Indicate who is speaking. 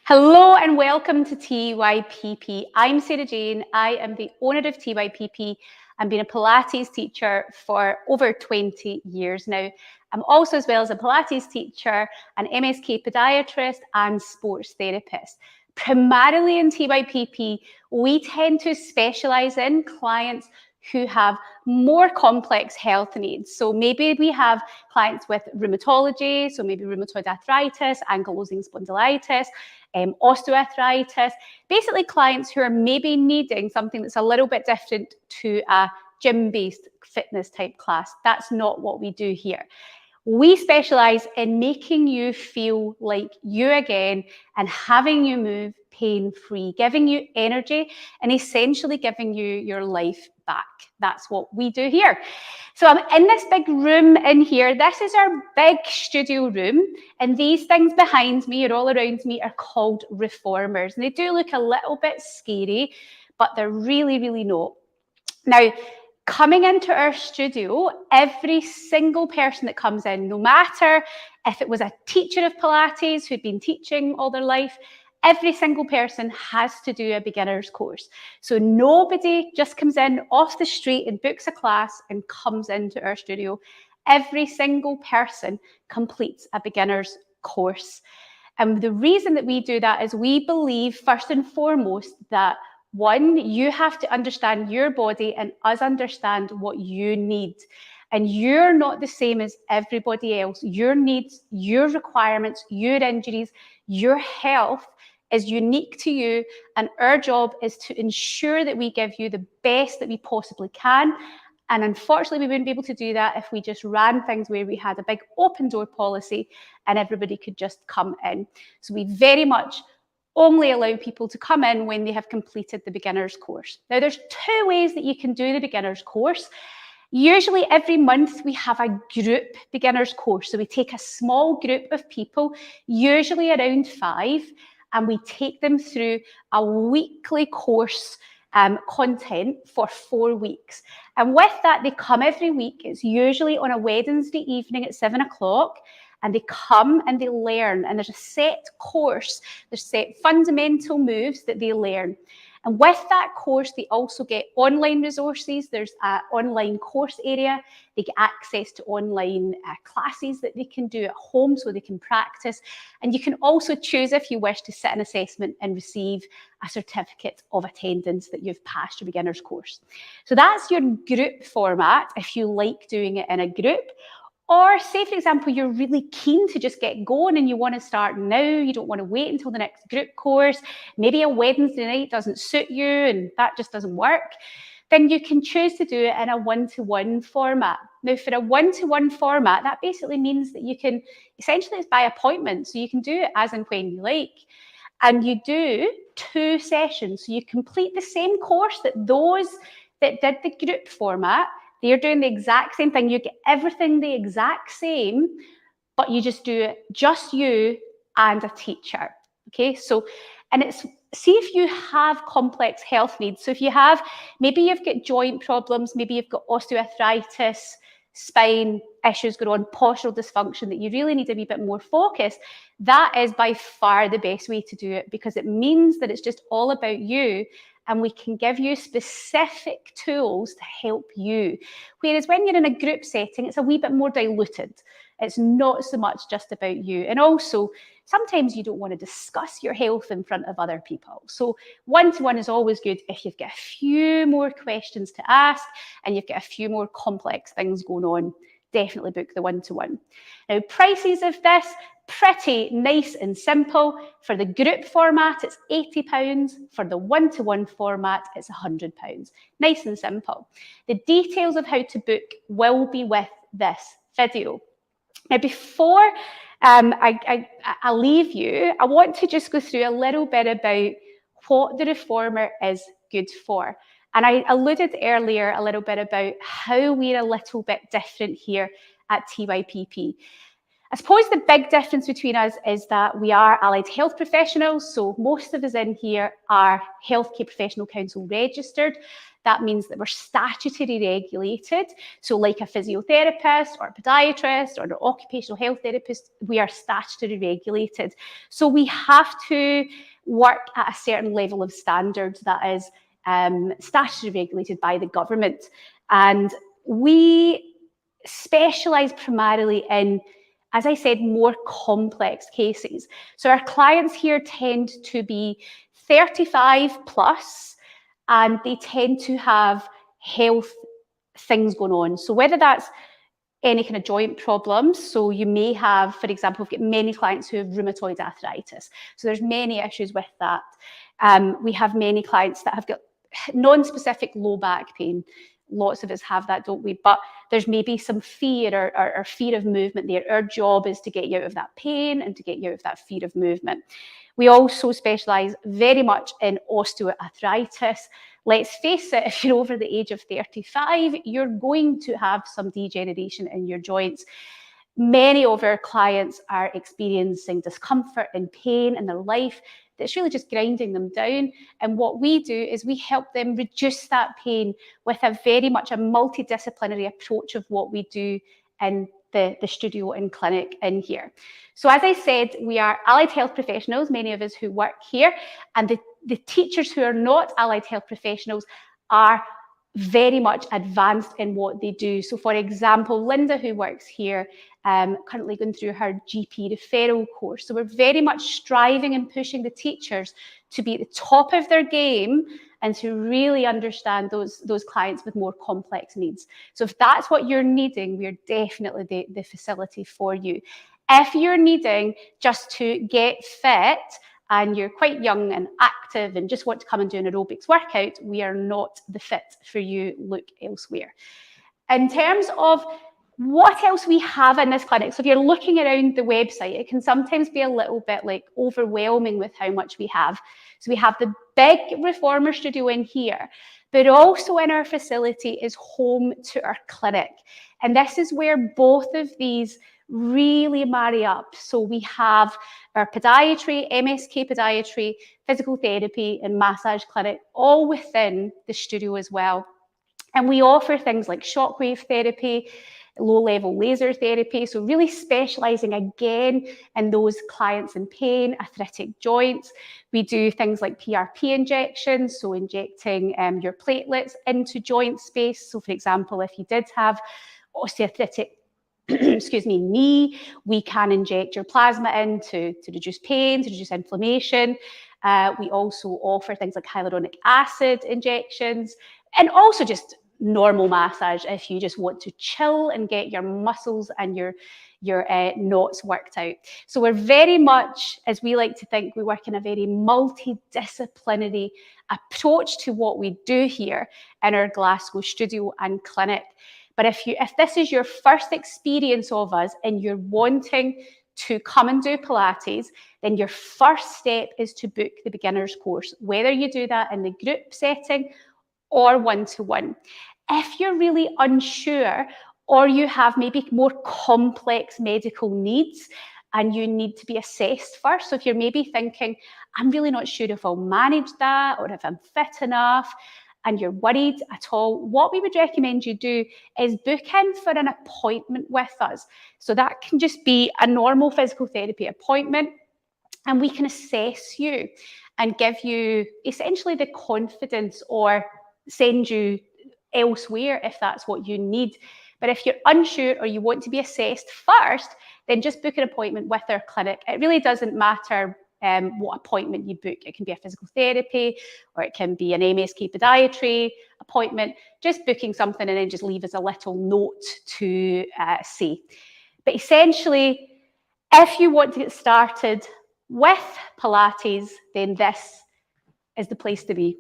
Speaker 1: Hello and welcome to TYPP. I'm Sarah Jane. I am the owner of TYPP and been a Pilates teacher for over 20 years now. I'm also, as well as a Pilates teacher, an MSK podiatrist and sports therapist. Primarily in TYPP, we tend to specialise in clients who have more complex health needs. So maybe we have clients with rheumatology, so maybe rheumatoid arthritis, ankylosing spondylitis, osteoarthritis, basically clients who are maybe needing something that's a little bit different to a gym-based fitness type class. That's not what we do here. We specialise in making you feel like you again and having you move pain-free, giving you energy and essentially giving you your life back. That's what we do here. So I'm in this big room in here. This is our big studio room, and these things behind me or all around me are called reformers. And they do look a little bit scary, but they're really, really not. Now, coming into our studio, every single person that comes in, no matter if it was a teacher of Pilates who'd been teaching all their life, every single person has to do a beginner's course. So nobody just comes in off the street and books a class and comes into our studio. Every single person completes a beginner's course. And the reason that we do that is we believe, first and foremost, that one, you have to understand your body and us understand what you need. And you're not the same as everybody else. Your needs, your requirements, your injuries, your health is unique to you. And our job is to ensure that we give you the best that we possibly can. And unfortunately, we wouldn't be able to do that if we just ran things where we had a big open door policy and everybody could just come in. So we very much only allow people to come in when they have completed the beginner's course. Now, there's two ways that you can do the beginner's course. Usually every month we have a group beginner's course. So we take a small group of people, usually around 5, and we take them through a weekly course content for 4 weeks. And with that, they come every week. It's usually on a Wednesday evening at 7 o'clock. And they come and they learn, and there's a set course, there's set fundamental moves that they learn. And with that course, they also get online resources. There's an online course area. They get access to online classes that they can do at home so they can practice. And you can also choose, if you wish, to sit an assessment and receive a certificate of attendance that you've passed your beginner's course. So that's your group format if you like doing it in a group. Or say, for example, you're really keen to just get going and you want to start now, you don't want to wait until the next group course, maybe a Wednesday night doesn't suit you and that just doesn't work, then you can choose to do it in a one-to-one format. Now, for a one-to-one format, that basically means that you can, essentially it's by appointment, so you can do it as and when you like. And you do 2 sessions, so you complete the same course that those that did the group format. They're doing the exact same thing. You get everything the exact same, but you just do it, just you and a teacher. Okay, so, and it's, see if you have complex health needs. So if you have, maybe you've got joint problems, maybe you've got osteoarthritis, spine issues going on, postural dysfunction, that you really need to be a bit more focused, that is by far the best way to do it, because it means that it's just all about you. And we can give you specific tools to help you. Whereas when you're in a group setting, it's a wee bit more diluted. It's not so much just about you. And also, sometimes you don't want to discuss your health in front of other people. So one-to-one is always good if you've got a few more questions to ask and you've got a few more complex things going on. Definitely book the one-to-one. Now, prices of this, pretty nice and simple. For the group format, it's £80. For the one-to-one format, it's £100. Nice and simple. The details of how to book will be with this video. Now, before I leave you, I want to just go through a little bit about what the reformer is good for. And I alluded earlier a little bit about how we're a little bit different here at TYPP. I suppose the big difference between us is that we are allied health professionals. So most of us in here are Healthcare Professional Council registered. That means that we're statutory regulated. So like a physiotherapist or a podiatrist or an occupational health therapist, we are statutory regulated. So we have to work at a certain level of standards that is statutory regulated by the government. And we specialise primarily in, as I said, more complex cases. So our clients here tend to be 35 plus, and they tend to have health things going on. So whether that's any kind of joint problems. So you may have, for example, we've got many clients who have rheumatoid arthritis. So there's many issues with that. We have many clients that have got non-specific low back pain. Lots of us have that, don't we? But there's maybe some fear or fear of movement there. Our job is to get you out of that pain and to get you out of that fear of movement. We also specialise very much in osteoarthritis. Let's face it, if you're over the age of 35, you're going to have some degeneration in your joints. Many of our clients are experiencing discomfort and pain in their life that's really just grinding them down. And what we do is we help them reduce that pain with a very much a multidisciplinary approach of what we do in the studio and clinic in here. So as I said, we are allied health professionals, many of us who work here, and the teachers who are not allied health professionals are very much advanced in what they do. So for example, Linda, who works here, currently going through her GP referral course. So we're very much striving and pushing the teachers to be at the top of their game and to really understand those clients with more complex needs. So if that's what you're needing, we're definitely the facility for you. If you're needing just to get fit and you're quite young and active and just want to come and do an aerobics workout, we are not the fit for you. Look elsewhere. In terms of what else we have in this clinic, so if you're looking around the website, it can sometimes be a little bit like overwhelming with how much we have. So we have the big reformer studio in here, but also in our facility is home to our clinic. And this is where both of these really marry up. So we have our podiatry, MSK podiatry, physical therapy and massage clinic all within the studio as well. And we offer things like shockwave therapy, low-level laser therapy, so really specialising again in those clients in pain, arthritic joints. We do things like PRP injections, so injecting your platelets into joint space. So for example, if you did have osteoarthritic knee, we can inject your plasma in to reduce pain, to reduce inflammation. We also offer things like hyaluronic acid injections, and also just normal massage if you just want to chill and get your muscles and your knots worked out. So we're very much, as we like to think, we work in a very multidisciplinary approach to what we do here in our Glasgow studio and clinic. But if this is your first experience of us and you're wanting to come and do Pilates, then your first step is to book the beginner's course, whether you do that in the group setting or one-to-one. If you're really unsure or you have maybe more complex medical needs and you need to be assessed first, so if you're maybe thinking, I'm really not sure if I'll manage that or if I'm fit enough, and you're worried at all, what we would recommend you do is book in for an appointment with us. So that can just be a normal physical therapy appointment, and we can assess you and give you essentially the confidence or send you elsewhere if that's what you need. But if you're unsure or you want to be assessed first, then just book an appointment with our clinic. It really doesn't matter what appointment you book. It can be a physical therapy or it can be an MSK podiatry appointment. Just booking something and then just leave us a little note to say. But essentially, if you want to get started with Pilates, then this is the place to be.